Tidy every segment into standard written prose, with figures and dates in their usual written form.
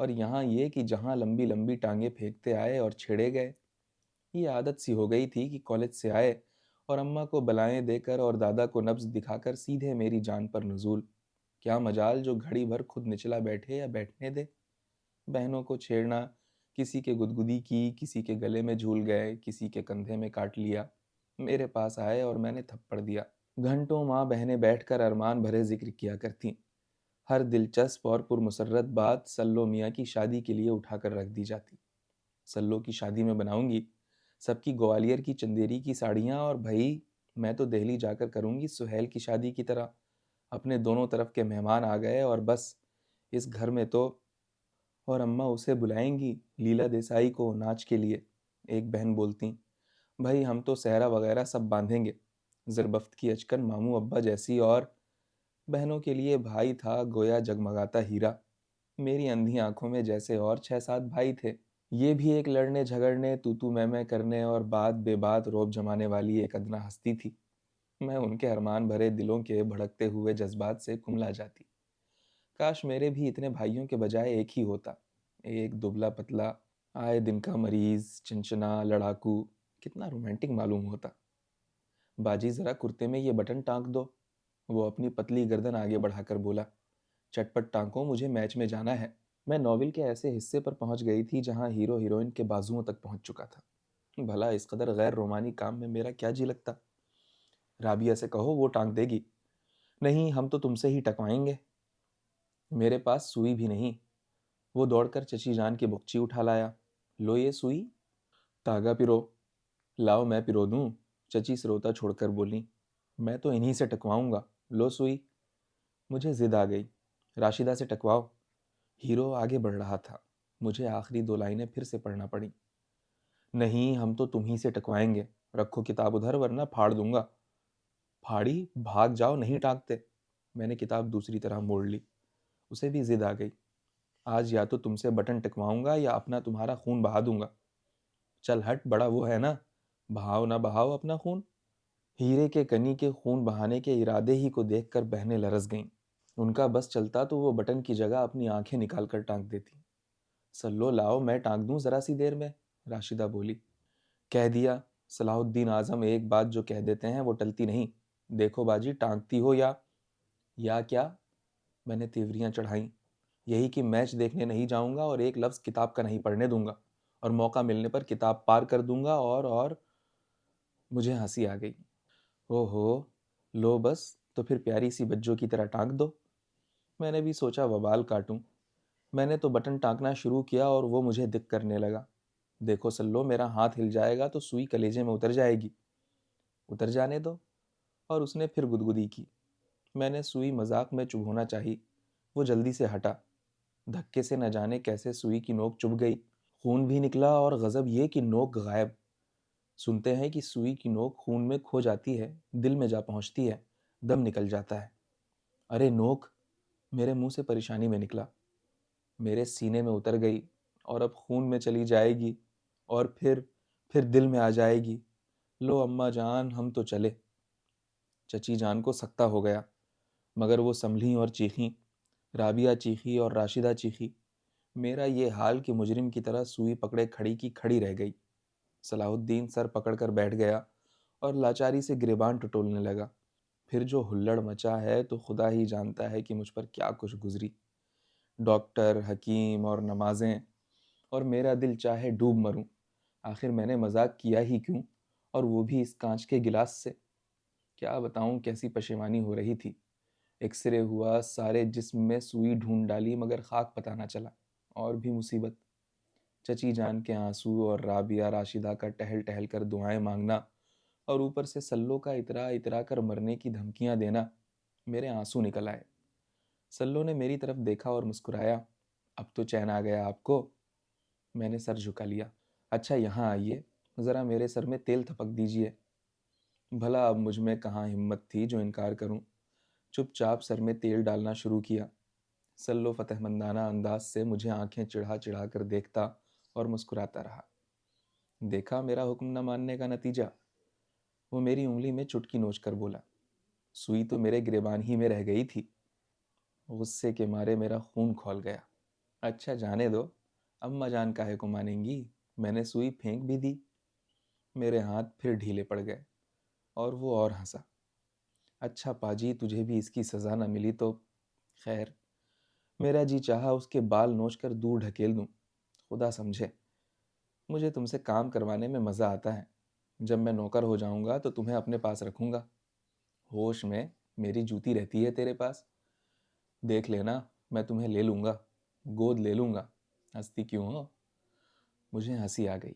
اور یہاں یہ کہ جہاں لمبی لمبی ٹانگیں پھینکتے آئے اور چھیڑے گئے۔ یہ عادت سی ہو گئی تھی کہ کالج سے آئے اور اماں کو بلائیں دے کر اور دادا کو نبض دکھا کر سیدھے میری جان پر نزول۔ کیا مجال جو گھڑی بھر خود نچلا بیٹھے یا بیٹھنے دے۔ بہنوں کو چھیڑنا، کسی کے گدگدی کی، کسی کے گلے میں جھول گئے، کسی کے کندھے میں کاٹ لیا۔ میرے پاس آئے اور میں نے تھپڑ دیا۔ گھنٹوں ماں بہنیں بیٹھ کر ارمان بھرے ذکر کیا کرتیں۔ ہر دلچسپ اور پرمسرت بات سلو میاں کی شادی کے لیے اٹھا کر رکھ دی جاتی۔ سلو کی شادی میں بناؤں گی سب کی گوالیر کی چندیری کی ساڑیاں، اور بھائی میں تو دہلی جا کر کروں گی سہیل کی شادی کی طرح۔ اپنے دونوں طرف کے مہمان آ گئے اور بس اس گھر میں تو، اور اماں اسے بلائیں گی لیلا دیسائی کو ناچ کے لیے۔ ایک بہن بولتی، بھائی ہم تو سہرا وغیرہ سب باندھیں گے، زربفت کی اچکن ماموں ابا جیسی۔ اور بہنوں کے لیے بھائی تھا گویا جگمگاتا ہیرا، میری اندھی آنکھوں میں جیسے اور 6-7 بھائی تھے۔ یہ بھی ایک لڑنے جھگڑنے تو میں کرنے اور بات بے بات روب جمانے والی ایک ادنا ہستی تھی۔ میں ان کے ارمان بھرے دلوں کے بھڑکتے ہوئے جذبات سے کملا جاتی۔ کاش میرے بھی اتنے بھائیوں کے بجائے ایک ہی ہوتا، ایک دبلا پتلا آئے دن کا مریض، چنچنا لڑاکو، کتنا رومانٹک معلوم ہوتا۔ باجی ذرا کرتے میں یہ بٹن ٹانک دو، وہ اپنی پتلی گردن آگے بڑھا کر بولا۔ چٹپٹ ٹانکوں، مجھے میچ میں جانا ہے۔ میں ناول کے ایسے حصے پر پہنچ گئی تھی جہاں ہیرو ہیروئن کے بازوؤں تک پہنچ چکا تھا۔ بھلا اس قدر غیر رومانی کام میں میرا کیا جی لگتا؟ رابعہ سے کہو وہ ٹانک دے گی۔ نہیں، ہم تو تم سے ہی ٹکوائیں گے۔ میرے پاس سوئی بھی نہیں۔ وہ دوڑ کر چچی جان کی بکچی اٹھا لایا۔ لو یہ سوئی، تاگا پرو۔ لاؤ میں پرو دوں، چچی سروتا چھوڑ کر بولی۔ میں تو انہی سے ٹکواؤں گا، لو سوئی۔ مجھے ضد آ گئی، راشدہ سے ٹکواؤ۔ ہیرو آگے بڑھ رہا تھا، مجھے آخری 2 لائنیں پھر سے پڑھنا پڑیں۔ نہیں، ہم تو تم ہی سے ٹکوائیں گے، رکھو کتاب ادھر ورنہ پھاڑ دوں گا۔ پھاڑی، بھاگ جاؤ، نہیں ٹانکتے۔ میں نے کتاب دوسری طرح موڑ لی۔ اسے بھی ضد آ گئی، آج یا تو تم سے بٹن ٹکواؤں گا یا اپنا تمہارا خون بہا دوں گا۔ چل ہٹ، بڑا وہ ہے نا، بہاؤ نہ بہاؤ اپنا خون۔ ہیرے کے کنی کے خون بہانے کے ارادے ہی کو دیکھ کر بہنیں لرز گئیں۔ ان کا بس چلتا تو وہ بٹن کی جگہ اپنی آنکھیں نکال کر ٹانک دیتی۔ سلو لاؤ میں ٹانک دوں ذرا سی دیر میں، راشدہ بولی۔ کہہ دیا، صلاح الدین اعظم ایک بات جو کہہ دیتے ہیں وہ ٹلتی نہیں۔ دیکھو باجی، ٹانکتی ہو یا کیا؟ میں نے تیوریاں چڑھائیں، یہی کہ میچ دیکھنے نہیں جاؤں گا اور ایک لفظ کتاب کا نہیں پڑھنے دوں گا، اور موقع ملنے پر کتاب پار کر دوں گا۔ اور مجھے ہنسی آ گئی۔ او ہو، لو بس تو پھر پیاری سی بچوں کی طرح ٹانک دو۔ میں نے بھی سوچا وبال کاٹوں۔ میں نے تو بٹن ٹانکنا شروع کیا اور وہ مجھے دق کرنے لگا۔ دیکھو سلو، میرا ہاتھ ہل جائے گا تو سوئی کلیجے میں اتر جائے گی۔ اتر جانے دو۔ اور اس نے پھر گدگدی کی۔ میں نے سوئی مذاق میں چبھونا چاہی، وہ جلدی سے ہٹا۔ دھکے سے نہ جانے کیسے سوئی کی نوک چبھ گئی، خون بھی نکلا، اور غضب یہ کہ نوک غائب۔ سنتے ہیں کہ سوئی کی نوک خون میں کھو جاتی ہے، دل میں جا پہنچتی ہے، دم نکل جاتا ہے۔ ارے نوک، میرے منہ سے پریشانی میں نکلا۔ میرے سینے میں اتر گئی اور اب خون میں چلی جائے گی، اور پھر دل میں آ جائے گی۔ لو اماں جان، ہم تو چلے۔ چچی جان کو سکتہ ہو گیا، مگر وہ سنبھلیں اور چیخیں۔ رابعہ چیخی اور راشدہ چیخی۔ میرا یہ حال کہ مجرم کی طرح سوئی پکڑے کھڑی کی کھڑی رہ گئی۔ صلاح الدین سر پکڑ کر بیٹھ گیا اور لاچاری سے گریبان ٹٹولنے لگا۔ پھر جو ہلڑ مچا ہے تو خدا ہی جانتا ہے کہ مجھ پر کیا کچھ گزری۔ ڈاکٹر، حکیم اور نمازیں، اور میرا دل چاہے ڈوب مروں۔ آخر میں نے مذاق کیا ہی کیوں، اور وہ بھی اس کانچ کے گلاس سے؟ کیا بتاؤں کیسی پشیمانی ہو رہی تھی۔ ایکس رے ہوا، سارے جسم میں سوئی ڈھونڈ ڈالی، مگر خاک پتہ نہ چلا۔ اور بھی مصیبت، چچی جان کے آنسو اور رابعہ راشدہ کا ٹہل ٹہل کر دعائیں مانگنا، اور اوپر سے سلو کا اترا اترا کر مرنے کی دھمکیاں دینا۔ میرے آنسو نکل آئے۔ سلو نے میری طرف دیکھا اور مسکرایا۔ اب تو چین آ گیا آپ کو؟ میں نے سر جھکا لیا۔ اچھا یہاں آئیے، ذرا میرے سر میں تیل تھپک دیجئے۔ بھلا اب مجھ میں کہاں ہمت تھی جو انکار کروں۔ چپ چاپ سر میں تیل ڈالنا شروع کیا۔ سلو فتح مندانہ انداز سے مجھے آنکھیں چڑھا چڑھا کر دیکھتا اور مسکراتا رہا۔ دیکھا میرا حکم نہ ماننے کا نتیجہ؟ وہ میری انگلی میں چٹکی نوچ کر بولا۔ سوئی تو میرے گریبان ہی میں رہ گئی تھی۔ غصے کے مارے میرا خون کھول گیا۔ اچھا جانے دو، اماں جان کاہے کو مانیں گی، میں نے سوئی پھینک بھی دی۔ میرے ہاتھ پھر ڈھیلے پڑ گئے اور وہ اور ہنسا۔ اچھا پاجی تجھے بھی اس کی سزا نہ ملی تو خیر۔ میرا جی چاہا اس کے بال نوچ کر دور ڈھکیل دوں، خدا سمجھے۔ مجھے تم سے کام کروانے میں مزہ آتا ہے، جب میں نوکر ہو جاؤں گا تو تمہیں اپنے پاس رکھوں گا، ہوش میں میری جوتی رہتی ہے تیرے پاس، دیکھ لینا میں تمہیں لے لوں گا، گود لے لوں گا، ہنستی کیوں ہو؟ مجھے ہنسی آ گئی۔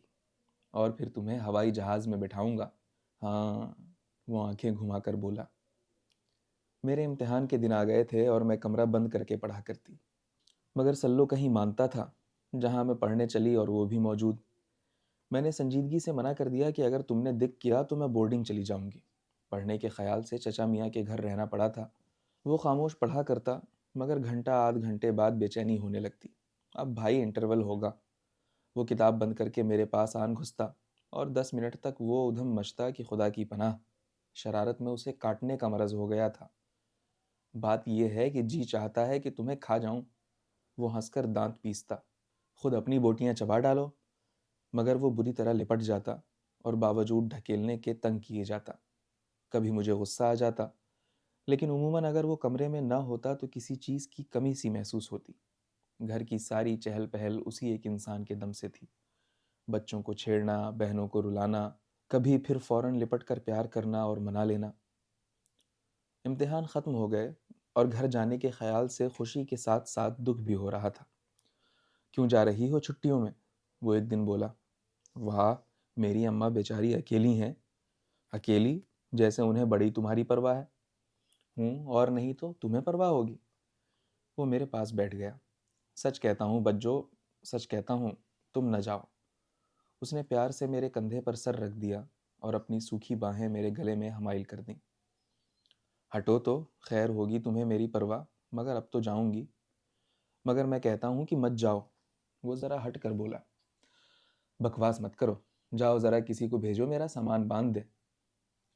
اور پھر تمہیں ہوائی جہاز میں بٹھاؤں گا، ہاں، وہ آنکھیں گھما کر بولا۔ میرے امتحان کے دن آ گئے تھے اور میں کمرہ بند کر کے پڑھا کرتی، مگر سلو کہیں مانتا تھا، جہاں میں پڑھنے چلی اور وہ بھی موجود۔ میں نے سنجیدگی سے منع کر دیا کہ اگر تم نے دق کیا تو میں بورڈنگ چلی جاؤں گی۔ پڑھنے کے خیال سے چچا میاں کے گھر رہنا پڑا تھا۔ وہ خاموش پڑھا کرتا، مگر گھنٹہ آدھ گھنٹے بعد بے چینی ہونے لگتی۔ اب بھائی انٹرول ہوگا۔ وہ کتاب بند کر کے میرے پاس آن گھستا اور 10 منٹ تک وہ ادھم مچتا کہ خدا کی پناہ۔ شرارت میں اسے کاٹنے کا مرض ہو گیا تھا۔ بات یہ ہے کہ جی چاہتا ہے کہ تمہیں کھا جاؤں، وہ ہنس کر دانت پیستا۔ خود اپنی بوٹیاں چبا ڈالو، مگر وہ بری طرح لپٹ جاتا اور باوجود ڈھکیلنے کے تنگ کیے جاتا۔ کبھی مجھے غصہ آ جاتا، لیکن عموماً اگر وہ کمرے میں نہ ہوتا تو کسی چیز کی کمی سی محسوس ہوتی۔ گھر کی ساری چہل پہل اسی ایک انسان کے دم سے تھی۔ بچوں کو چھیڑنا، بہنوں کو رلانا، کبھی پھر فوراً لپٹ کر پیار کرنا اور منا لینا۔ امتحان ختم ہو گئے اور گھر جانے کے خیال سے خوشی کے ساتھ ساتھ دکھ بھی ہو رہا تھا۔ کیوں جا رہی ہو چھٹیوں میں؟ وہ ایک دن بولا۔ واہ، میری اماں بیچاری اکیلی ہیں۔ اکیلی؟ جیسے انہیں بڑی تمہاری پرواہ ہے۔ اور نہیں تو تمہیں پرواہ ہوگی۔ وہ میرے پاس بیٹھ گیا۔ سچ کہتا ہوں بجو، سچ کہتا ہوں، تم نہ جاؤ۔ اس نے پیار سے میرے کندھے پر سر رکھ دیا اور اپنی سوکھی باہیں میرے گلے میں حمائل کر دیں۔ ہٹو تو، خیر ہوگی تمہیں میری پرواہ، مگر اب تو جاؤں گی۔ مگر میں کہتا ہوں کہ مت جاؤ، وہ ذرا ہٹ کر بولا۔ بکواس مت کرو، جاؤ ذرا کسی کو بھیجو میرا سامان باندھ دے۔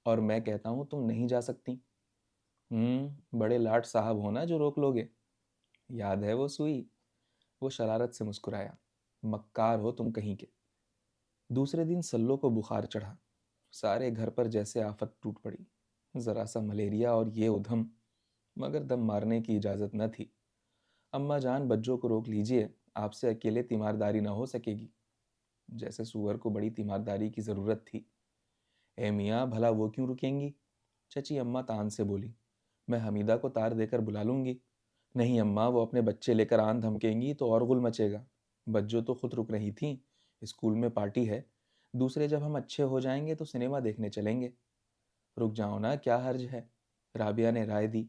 اور میں کہتا ہوں تم نہیں جا سکتی۔ بڑے لاٹ صاحب ہونا جو روک لوگے۔ یاد ہے وہ سوئی؟ وہ شرارت سے مسکرایا۔ مکار ہو تم کہیں کے۔ دوسرے دن سلو کو بخار چڑھا۔ سارے گھر پر جیسے آفت ٹوٹ پڑی۔ ذرا سا ملیریا اور یہ ادھم، مگر دم مارنے کی اجازت نہ تھی۔ اماں جان بجو کو روک لیجئے، آپ سے اکیلے تیمارداری نہ ہو سکے گی۔ جیسے سور کو بڑی تیمارداری کی ضرورت تھی۔ اے میاں بھلا وہ کیوں رکیں گی؟ چچی اماں تان سے بولی۔ میں حمیدہ کو تار دے کر بلا لوں گی۔ نہیں اماں، وہ اپنے بچے لے کر آن دھمکیں گی تو اور غل مچے گا۔ بجو تو خود رک رہی تھیں، اسکول میں پارٹی ہے، دوسرے جب ہم اچھے ہو جائیں گے تو سنیما دیکھنے چلیں گے۔ رک جاؤ نا، کیا حرج ہے؟ رابعہ نے رائے دی۔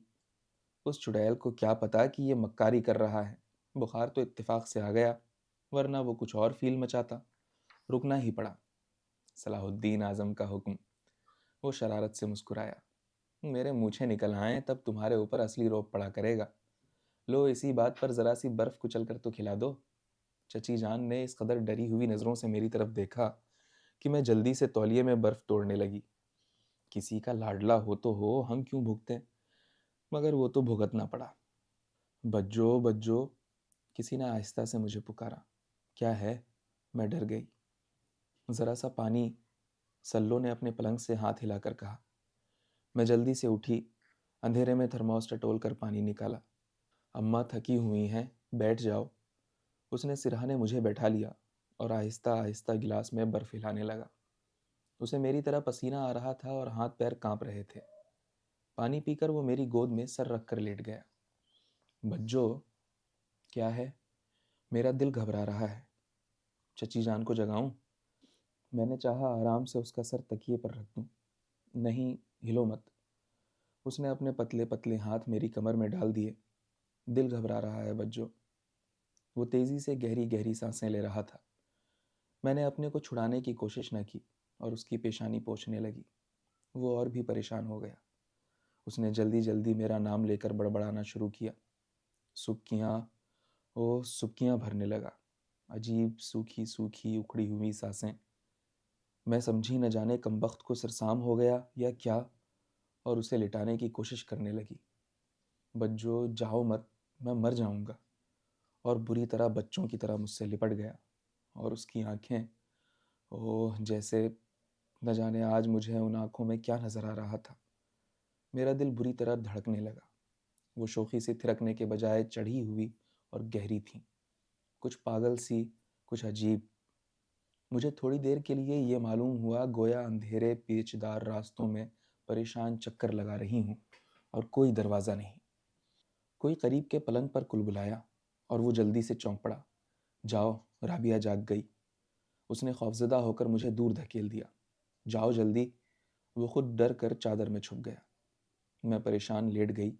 اس چڑیل کو کیا پتا کہ یہ مکاری کر رہا ہے۔ بخار تو اتفاق سے آ گیا، ورنہ وہ کچھ اور فیل مچاتا۔ رکنا ہی پڑا۔ صلاح الدین اعظم کا حکم۔ وہ شرارت سے مسکرایا۔ میرے مونچھیں نکل آئیں تب تمہارے اوپر اصلی روب پڑا کرے گا۔ لو اسی بات پر ذرا سی برف کچل کر تو کھلا دو۔ چچی جان نے اس قدر ڈری ہوئی نظروں سے میری طرف دیکھا کہ میں جلدی سے تولیے میں برف توڑنے لگی۔ کسی کا لاڈلا ہو تو ہو، ہم کیوں بھگتے؟ مگر وہ تو بھگتنا پڑا۔ بجو بجو، کسی نے آہستہ سے مجھے پکارا۔ کیا ہے؟ میں ڈر گئی۔ ذرا سا پانی، سلو نے اپنے پلنگ سے ہاتھ ہلا کر کہا۔ میں جلدی سے اٹھی، اندھیرے میں تھرموس ٹٹول کر پانی نکالا۔ اماں تھکی ہوئی ہیں، بیٹھ جاؤ۔ اس نے سرہانے مجھے بیٹھا لیا اور آہستہ آہستہ گلاس میں برف ہلانے لگا۔ اسے میری طرح پسینہ آ رہا تھا اور ہاتھ پیر کانپ رہے تھے۔ پانی پی کر وہ میری گود میں سر رکھ کر لیٹ گیا۔ بجو، کیا ہے؟ میرا دل گھبرا رہا ہے۔ چچی جان کو جگاؤں؟ میں نے چاہا آرام سے اس کا سر تکیے پر رکھ دوں۔ نہیں، ہلو مت۔ اس نے اپنے پتلے پتلے ہاتھ میری کمر میں ڈال دیے۔ دل گھبرا رہا ہے بجو۔ وہ تیزی سے گہری گہری سانسیں لے رہا تھا۔ میں نے اپنے کو چھڑانے کی کوشش نہ کی اور اس کی پیشانی پوچھنے لگی۔ وہ اور بھی پریشان ہو گیا۔ اس نے جلدی جلدی میرا نام لے کر بڑبڑانا شروع کیا۔ سبکیاں، وہ سبکیاں بھرنے لگا۔ عجیب سوکھی سوکھی اکھڑی ہوئی سانسیں۔ میں سمجھی نہ جانے کمبخت کو سرسام ہو گیا یا کیا، اور اسے لٹانے کی کوشش کرنے لگی۔ بجو جاؤ مت، میں مر جاؤں گا۔ اور بری طرح بچوں کی طرح مجھ سے لپٹ گیا، اور اس کی آنکھیں، اوہ جیسے نہ جانے آج مجھے ان آنکھوں میں کیا نظر آ رہا تھا۔ میرا دل بری طرح دھڑکنے لگا۔ وہ شوخی سے تھرکنے کے بجائے چڑھی ہوئی اور گہری تھیں، کچھ پاگل سی، کچھ عجیب۔ مجھے تھوڑی دیر کے لیے یہ معلوم ہوا گویا اندھیرے پیچدار راستوں میں پریشان چکر لگا رہی ہوں اور کوئی دروازہ نہیں۔ کوئی قریب کے پلنگ پر کلبلایا اور وہ جلدی سے چونک پڑا۔ جاؤ، رابعہ جاگ گئی۔ اس نے خوفزدہ ہو کر مجھے دور دھکیل دیا۔ جاؤ جلدی۔ وہ خود ڈر کر چادر میں چھپ گیا۔ میں پریشان لیٹ گئی۔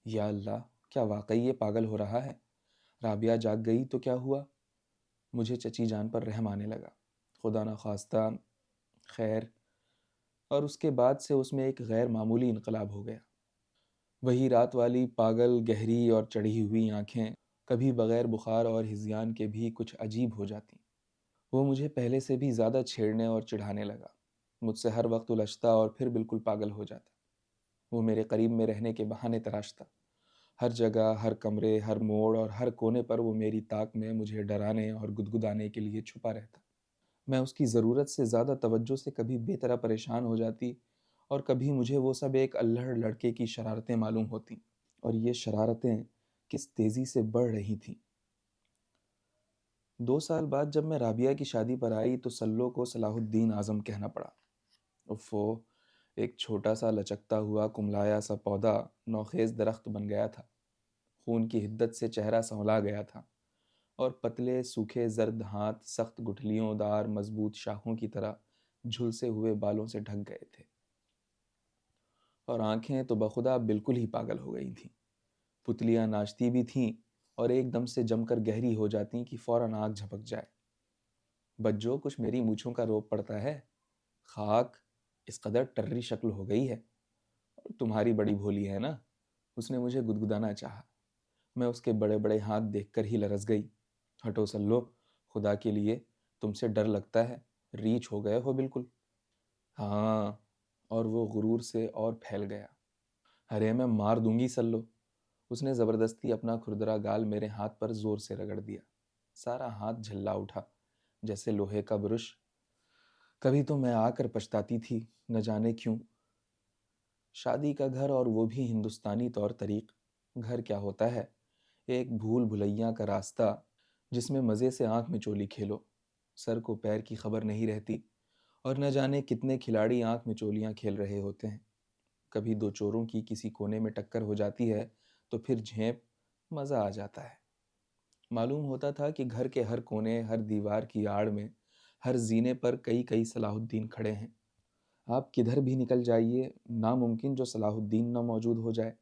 یا اللہ، کیا واقعی یہ پاگل ہو رہا ہے؟ رابعہ جاگ گئی تو کیا ہوا؟ مجھے چچی جان پر رحم آنے لگا۔ خدا نخواستہ خیر۔ اور اس کے بعد سے اس میں ایک غیر معمولی انقلاب ہو گیا۔ وہی رات والی پاگل گہری اور چڑھی ہوئی آنکھیں کبھی بغیر بخار اور ہذیان کے بھی کچھ عجیب ہو جاتی۔ وہ مجھے پہلے سے بھی زیادہ چھیڑنے اور چڑھانے لگا۔ مجھ سے ہر وقت الجھتا اور پھر بالکل پاگل ہو جاتا۔ وہ میرے قریب میں رہنے کے بہانے تراشتا۔ ہر جگہ، ہر کمرے، ہر موڑ اور ہر کونے پر وہ میری طاق میں مجھے ڈرانے اور گدگدانے کے لیے چھپا رہتا۔ میں اس کی ضرورت سے زیادہ توجہ سے کبھی بے طرح پریشان ہو جاتی، اور کبھی مجھے وہ سب ایک الہڑ لڑکے کی شرارتیں معلوم ہوتیں، اور یہ شرارتیں کس تیزی سے بڑھ رہی تھیں۔ 2 سال بعد جب میں رابعہ کی شادی پر آئی تو سلو کو صلاح الدین اعظم کہنا پڑا۔ افو، ایک چھوٹا سا لچکتا ہوا کملایا سا پودا نوخیز درخت بن گیا تھا۔ خون کی حدت سے چہرہ سنولا گیا تھا، اور پتلے سوکھے زرد ہاتھ سخت گٹھلیوں دار مضبوط شاخوں کی طرح جھلسے ہوئے بالوں سے ڈھک گئے تھے، اور آنکھیں تو بخدا بالکل ہی پاگل ہو گئی تھیں۔ پتلیاں ناچتی بھی تھیں اور ایک دم سے جم کر گہری ہو جاتی کہ فوراً آنکھ جھپک جائے۔ بجو، کچھ میری مونچھوں کا روپ پڑتا ہے؟ خاک، اس قدر ٹرری شکل ہو گئی ہے۔ تمہاری بڑی بھولی ہے نا؟ اس نے مجھے گدگدانا چاہا۔ میں اس کے بڑے بڑے ہاتھ دیکھ کر ہی لرز گئی۔ ہٹو سلو، خدا کے لیے، تم سے ڈر لگتا ہے، ریچھ ہو گئے ہو بالکل۔ ہاں، اور وہ غرور سے اور پھیل گیا۔ ارے میں مار دوں گی سلو۔ اس نے زبردستی اپنا کھردرا گال میرے ہاتھ پر زور سے رگڑ دیا۔ سارا ہاتھ جھلا اٹھا جیسے لوہے کا برش۔ کبھی تو میں آ کر پچھتاتی تھی، نہ جانے کیوں۔ شادی کا گھر، اور وہ بھی ہندوستانی طور طریق۔ گھر کیا ہوتا ہے؟ ایک بھول بھلیاں کا راستہ جس میں مزے سے آنکھ میں چولی کھیلو، سر کو پیر کی خبر نہیں رہتی، اور نہ جانے کتنے کھلاڑی آنکھ میں چولیاں کھیل رہے ہوتے ہیں۔ کبھی 2 چوروں کی کسی کونے میں ٹکر ہو جاتی ہے تو پھر جھیپ، مزہ آ جاتا ہے۔ معلوم ہوتا تھا کہ گھر کے ہر کونے، ہر دیوار کی آڑ میں، ہر زینے پر کئی صلاح الدین کھڑے ہیں۔ آپ کدھر بھی نکل جائیے، ناممکن جو صلاح الدین نہ موجود ہو جائے۔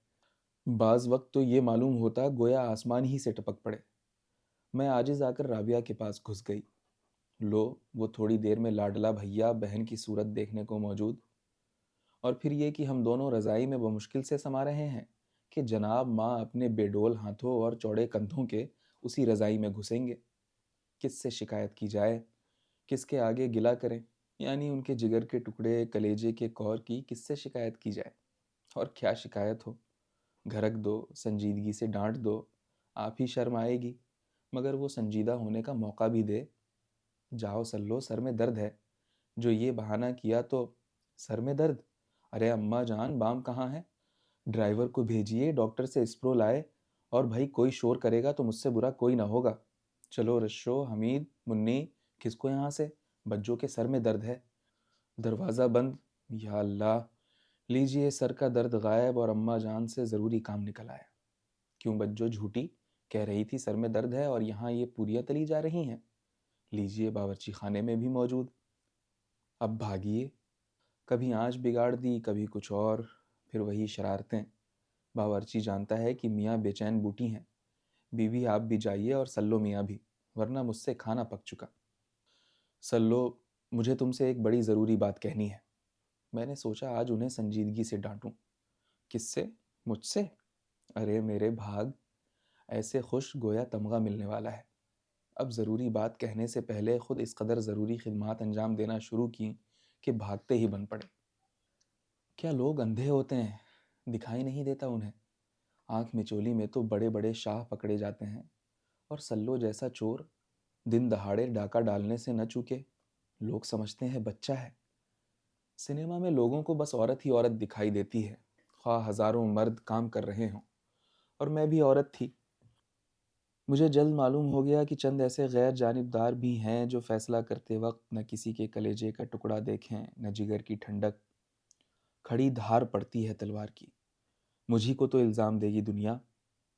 بعض وقت تو یہ معلوم ہوتا گویا آسمان ہی سے ٹپک پڑے۔ میں عاجز آ کر رابعہ کے پاس گھس گئی۔ لو، وہ تھوڑی دیر میں لاڈلا بھیا بہن کی صورت دیکھنے کو موجود، اور پھر یہ کہ ہم دونوں رضائی میں بمشکل سے سما رہے ہیں کہ جناب ماں اپنے بے ڈول ہاتھوں اور چوڑے کندھوں کے اسی رضائی میں گھسیں گے۔ کس سے شکایت کی جائے، کس کے آگے گلا کریں، یعنی ان کے جگر کے ٹکڑے کلیجے کے کور کی کس سے شکایت کی جائے؟ اور کیا شکایت ہو، گھرک دو، سنجیدگی سے ڈانٹ دو، آپ ہی شرم آئے گی، مگر وہ سنجیدہ ہونے کا موقع بھی دے۔ جاؤ سلو، سر میں درد ہے۔ جو یہ بہانہ کیا تو سر میں درد؟ ارے اماں جان، بام کہاں ہے؟ ڈرائیور کو بھیجیے، ڈاکٹر سے اسپرو لائے، اور بھائی کوئی شور کرے گا تو مجھ سے برا کوئی نہ ہوگا۔ چلو رشو، حمید، منی، کھسکو یہاں سے، بجو کے سر میں درد ہے۔ دروازہ بند۔ یا اللہ، لیجئے، سر کا درد غائب اور اماں جان سے ضروری کام نکل آیا۔ کیوں بجو جھوٹی؟ کہہ رہی تھی سر میں درد ہے اور یہاں یہ پوریاں تلی جا رہی ہیں۔ لیجئے، باورچی خانے میں بھی موجود۔ اب بھاگیے۔ کبھی آنچ بگاڑ دی، کبھی کچھ اور، پھر وہی شرارتیں۔ باورچی جانتا ہے کہ میاں بے چین بوٹی ہیں۔ بیوی آپ بھی جائیے اور سلو میاں بھی، ورنہ مجھ سے کھانا پک چکا۔ سلو، مجھے تم سے ایک بڑی ضروری بات کہنی ہے۔ میں نے سوچا آج انہیں سنجیدگی سے ڈانٹوں۔ کس سے؟ مجھ سے؟ ارے میرے بھاگ، ایسے خوش گویا تمغہ ملنے والا ہے۔ اب ضروری بات کہنے سے پہلے خود اس قدر ضروری خدمات انجام دینا شروع کی کہ بھاگتے ہی بن پڑے۔ کیا لوگ اندھے ہوتے ہیں؟ دکھائی نہیں دیتا انہیں؟ آنکھ میں چولی میں تو بڑے بڑے شاہ پکڑے جاتے ہیں، اور سلو جیسا چور دن دہاڑے ڈاکہ ڈالنے سے نہ چوکے، لوگ سمجھتے ہیں بچہ ہے۔ سنیما میں لوگوں کو بس عورت ہی عورت دکھائی دیتی ہے، خواہ ہزاروں مرد کام کر رہے ہوں، اور میں بھی عورت تھی۔ مجھے جلد معلوم ہو گیا کہ چند ایسے غیر جانبدار بھی ہیں جو فیصلہ کرتے وقت نہ کسی کے کلیجے کا ٹکڑا دیکھیں، نہ جگر کی ٹھنڈک۔ کھڑی دھار پڑتی ہے تلوار کی، مجھی کو تو الزام دے گی دنیا۔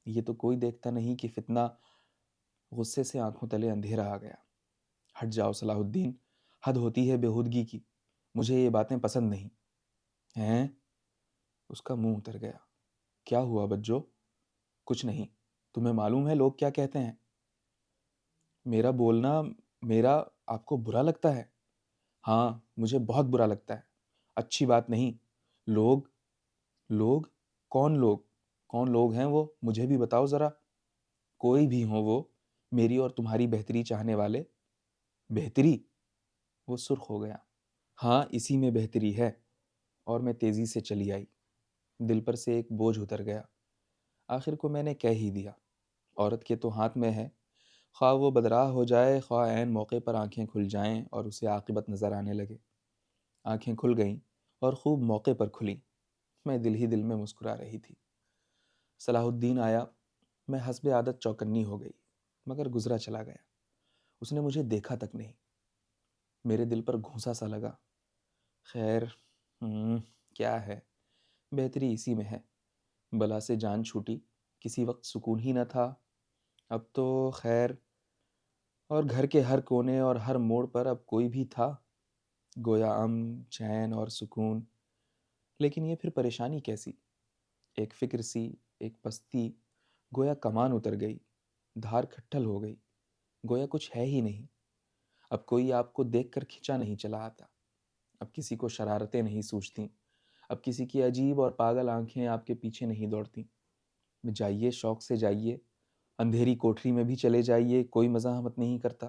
یہ تو کوئی دیکھتا نہیں کہ فتنہ غصے سے آنکھوں تلے اندھیرا آ گیا۔ ہٹ جاؤ صلاح الدین، حد ہوتی ہے بےہودگی کی، مجھے یہ باتیں پسند نہیں ہیں۔ اس کا منہ اتر گیا۔ کیا ہوا بجو؟ کچھ نہیں، تمہیں معلوم ہے لوگ کیا کہتے ہیں؟ میرا بولنا میرا آپ کو برا لگتا ہے؟ ہاں، مجھے بہت برا لگتا ہے، اچھی بات نہیں۔ لوگ لوگ کون لوگ؟ کون لوگ ہیں وہ؟ مجھے بھی بتاؤ ذرا۔ کوئی بھی ہوں وہ، میری اور تمہاری بہتری چاہنے والے۔ بہتری؟ وہ سرخ ہو گیا۔ ہاں، اسی میں بہتری ہے۔ اور میں تیزی سے چلی آئی۔ دل پر سے ایک بوجھ اتر گیا۔ آخر کو میں نے کہہ ہی دیا۔ عورت کے تو ہاتھ میں ہے، خواہ وہ بدراہ ہو جائے، خواہ عین موقع پر آنکھیں کھل جائیں اور اسے عاقبت نظر آنے لگے۔ آنکھیں کھل گئیں اور خوب موقع پر کھلیں۔ میں دل ہی دل میں مسکرا رہی تھی۔ صلاح الدین آیا۔ میں حسب عادت چوکنی ہو گئی، مگر گزرا چلا گیا۔ اس نے مجھے دیکھا تک نہیں۔ میرے دل پر گھونسا سا لگا۔ خیر، کیا ہے، بہتری اسی میں ہے۔ بلا سے جان چھوٹی، کسی وقت سکون ہی نہ تھا، اب تو خیر۔ اور گھر کے ہر کونے اور ہر موڑ پر اب کوئی بھی تھا، گویا امن، چین اور سکون۔ لیکن یہ پھر پریشانی کیسی؟ ایک فکر سی، ایک پستی، گویا کمان اتر گئی، دھار کھٹل ہو گئی، گویا کچھ ہے ہی نہیں۔ اب کوئی آپ کو دیکھ کر کھنچا نہیں چلا آتا، اب کسی کو شرارتیں نہیں سوچتیں، اب کسی کی عجیب اور پاگل آنکھیں آپ کے پیچھے نہیں دوڑتیں۔ جائیے، شوق سے جائیے، اندھیری کوٹری میں بھی چلے جائیے، کوئی مزاحمت نہیں کرتا۔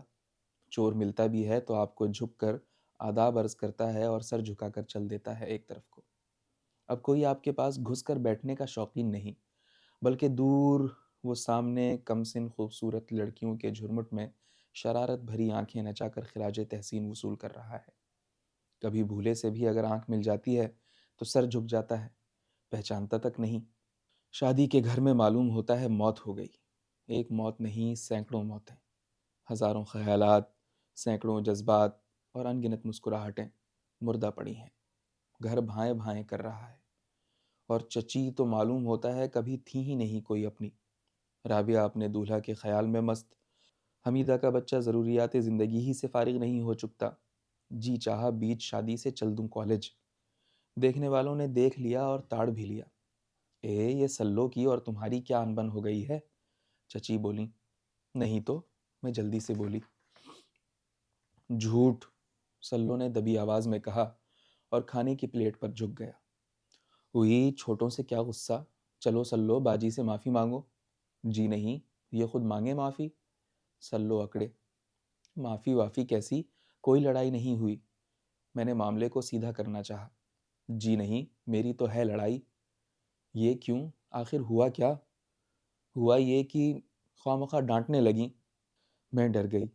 چور ملتا بھی ہے تو آپ کو جھک کر آداب عرض کرتا ہے اور سر جھکا کر چل دیتا ہے ایک طرف کو۔ اب کوئی آپ کے پاس گھس کر بیٹھنے کا شوقین نہیں، بلکہ دور وہ سامنے کم سن خوبصورت لڑکیوں کے جھرمٹ میں شرارت بھری آنکھیں نچا کر خراج تحسین وصول کر رہا ہے۔ کبھی بھولے سے بھی اگر آنکھ مل جاتی ہے تو سر جھک جاتا ہے، پہچانتا تک نہیں۔ شادی کے گھر میں معلوم ہوتا ہے موت ہو گئی۔ ایک موت نہیں، سینکڑوں موتیں، ہزاروں خیالات، سینکڑوں جذبات اور انگنت مسکراہٹیں مردہ پڑی ہیں۔ گھر بھائیں بھائیں کر رہا ہے۔ اور چچی تو معلوم ہوتا ہے کبھی تھی ہی نہیں کوئی اپنی۔ رابعہ اپنے دولہا کے خیال میں مست، حمیدہ کا بچہ ضروریات زندگی ہی سے فارغ نہیں ہو چکتا۔ جی چاہا بیچ شادی سے چل دوں کالج۔ دیکھنے والوں نے دیکھ لیا اور تاڑ بھی لیا۔ یہ سلو کی اور تمہاری کیا انبن ہو گئی ہے؟ چچی بولی۔ نہیں تو، میں جلدی سے بولی۔ جھوٹ، سلو نے دبی آواز میں کہا اور کھانے کی پلیٹ پر جھک گیا۔ ہوئی چھوٹوں سے کیا غصہ، چلو سلو باجی سے معافی مانگو۔ جی نہیں، یہ خود مانگے معافی۔ سلو اکڑے۔ معافی وافی کیسی، کوئی لڑائی نہیں ہوئی۔ میں نے معاملے کو سیدھا کرنا چاہا۔ جی نہیں، میری تو ہے لڑائی۔ یہ کیوں؟ آخر ہوا کیا؟ ہوا یہ کہ خواہ مخواہ ڈانٹنے لگیں۔ میں ڈر گئی۔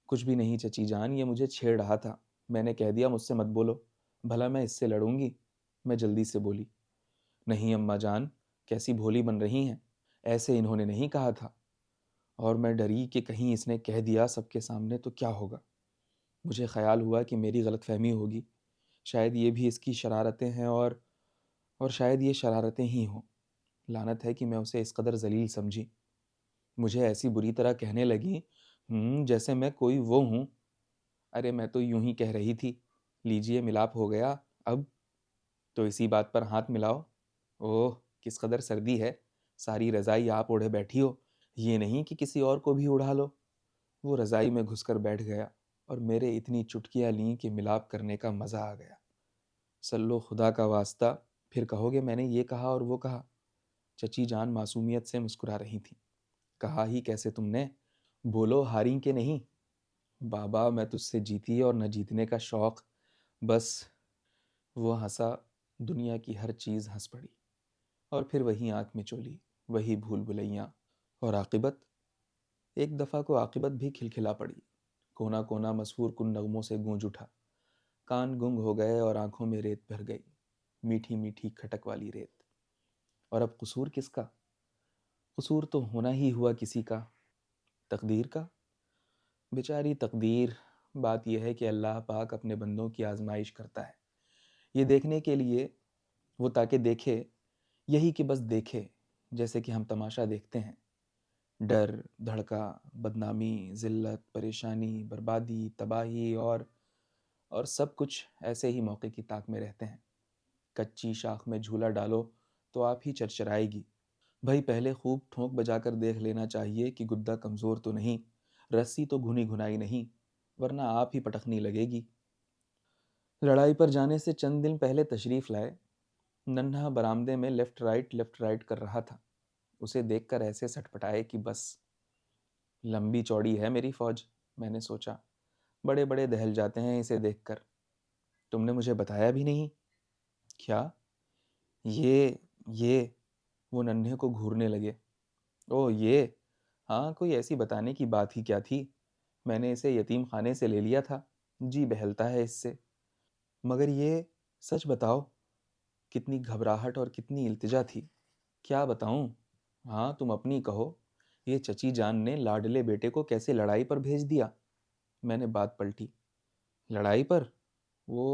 کچھ بھی نہیں چچی جان، یہ مجھے چھیڑ رہا تھا، میں نے کہہ دیا مجھ سے مت بولو، بھلا میں اس سے لڑوں گی؟ میں جلدی سے بولی۔ نہیں اماں جان، کیسی بھولی بن رہی ہیں، ایسے انہوں نے نہیں کہا تھا۔ اور میں ڈری کہ کہیں اس نے کہہ دیا سب کے سامنے تو کیا ہوگا۔ مجھے خیال ہوا کہ میری غلط فہمی ہوگی، شاید یہ بھی اس کی شرارتیں ہیں اور شاید یہ شرارتیں ہی ہوں۔ لعنت ہے کہ میں اسے اس قدر ذلیل سمجھی۔ مجھے ایسی بری طرح کہنے لگیں جیسے میں کوئی وہ ہوں۔ ارے میں تو یوں ہی کہہ رہی تھی، لیجئے ملاپ ہو گیا اب تو اسی بات پر ہاتھ ملاؤ۔ اوہ کس قدر سردی ہے، ساری رضائی آپ اوڑھے بیٹھی ہو، یہ نہیں کہ کسی اور کو بھی اڑا لو۔ وہ رضائی میں گھس کر بیٹھ گیا اور میرے اتنی چٹکیاں لیں کہ ملاپ کرنے کا مزہ آ گیا۔ سلو خدا کا واسطہ، پھر کہو گے میں نے یہ کہا اور وہ کہا۔ چچی جان معصومیت سے مسکرا رہی تھی۔ کہا ہی کیسے تم نے، بولو ہاریں کہ نہیں؟ بابا میں تجھ سے جیتی اور نہ جیتنے کا شوق، بس۔ وہ ہنسا، دنیا کی ہر چیز ہنس پڑی، اور پھر وہی آنکھ میں چولی، وہی بھول بھلیاں، اور عاقبت ایک دفعہ کو عاقبت بھی کھلکھلا پڑی، کونا کونا مسحور کن نغموں سے گونج اٹھا، کان گنگ ہو گئے اور آنکھوں میں ریت بھر گئی، میٹھی میٹھی کھٹک والی ریت۔ اور اب قصور کس کا؟ قصور تو ہونا ہی ہوا کسی کا، تقدیر کا۔ بیچاری تقدیر، بات یہ ہے کہ اللہ پاک اپنے بندوں کی آزمائش کرتا ہے، یہ دیکھنے کے لیے وہ تاکہ دیکھے، یہی کہ بس دیکھے، جیسے کہ ہم تماشا دیکھتے ہیں۔ ڈر، دھڑکا، بدنامی، ذلت، پریشانی، بربادی، تباہی اور سب کچھ ایسے ہی موقع کی طاق میں رہتے ہیں۔ کچی شاخ میں جھولا ڈالو تو آپ ہی چرچرائے گی۔ بھائی پہلے خوب ٹھونک بجا کر دیکھ لینا چاہیے کہ گدا کمزور تو نہیں، رسی تو گھنی گھنائی نہیں، ورنہ آپ ہی پٹخنی لگے گی۔ لڑائی پر جانے سے چند دن پہلے تشریف لائے، ننھا برآمدے میں لیفٹ رائٹ کر رہا تھا۔ اسے دیکھ کر ایسے سٹ پٹائے کہ بس، لمبی چوڑی ہے میری فوج، میں نے سوچا۔ بڑے بڑے دہل جاتے ہیں اسے دیکھ کر۔ تم نے مجھے بتایا بھی نہیں۔ کیا؟ یہ وہ ننھے کو گھورنے لگے۔ او یہ، ہاں کوئی ایسی بتانے کی بات ہی کیا تھی، میں نے اسے یتیم خانے سے لے لیا تھا، جی بہلتا ہے اس سے۔ مگر یہ سچ بتاؤ، کتنی گھبراہٹ اور کتنی التجا تھی۔ کیا بتاؤں؟ ہاں تم اپنی کہو، یہ چچی جان نے لاڈلے بیٹے کو کیسے لڑائی پر بھیج دیا؟ میں نے بات پلٹی۔ لڑائی پر؟ وہ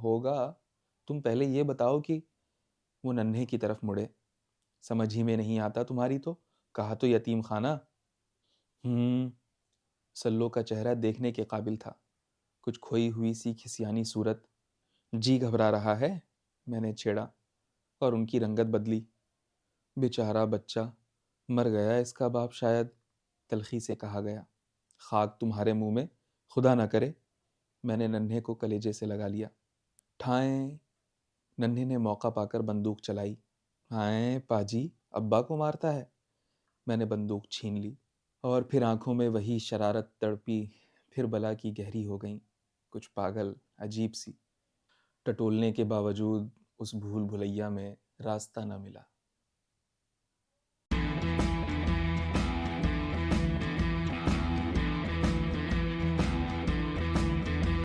ہوگا، تم پہلے یہ بتاؤ کہ… وہ ننھے کی طرف مڑے۔ سمجھ ہی میں نہیں آتا تمہاری تو، کہا تو یتیم خانہ۔ سلو کا چہرہ دیکھنے کے قابل تھا، کچھ کھوئی ہوئی سی کھسیانی صورت۔ جی گھبرا رہا ہے، میں نے چھیڑا، اور ان کی رنگت بدلی۔ بیچارہ بچہ، مر گیا اس کا باپ شاید، تلخی سے کہا گیا۔ خاک تمہارے منہ میں، خدا نہ کرے، میں نے ننھے کو کلیجے سے لگا لیا۔ ٹھائیں، ننھے نے موقع پا کر بندوق چلائی۔ ہائیں پاجی، ابا کو مارتا ہے۔ میں نے بندوق چھین لی، اور پھر آنکھوں میں وہی شرارت تڑپی، پھر بلا کی گہری ہو گئیں، کچھ پاگل، عجیب سی۔ ٹٹولنے کے باوجود اس بھول بھلیا میں راستہ نہ ملا۔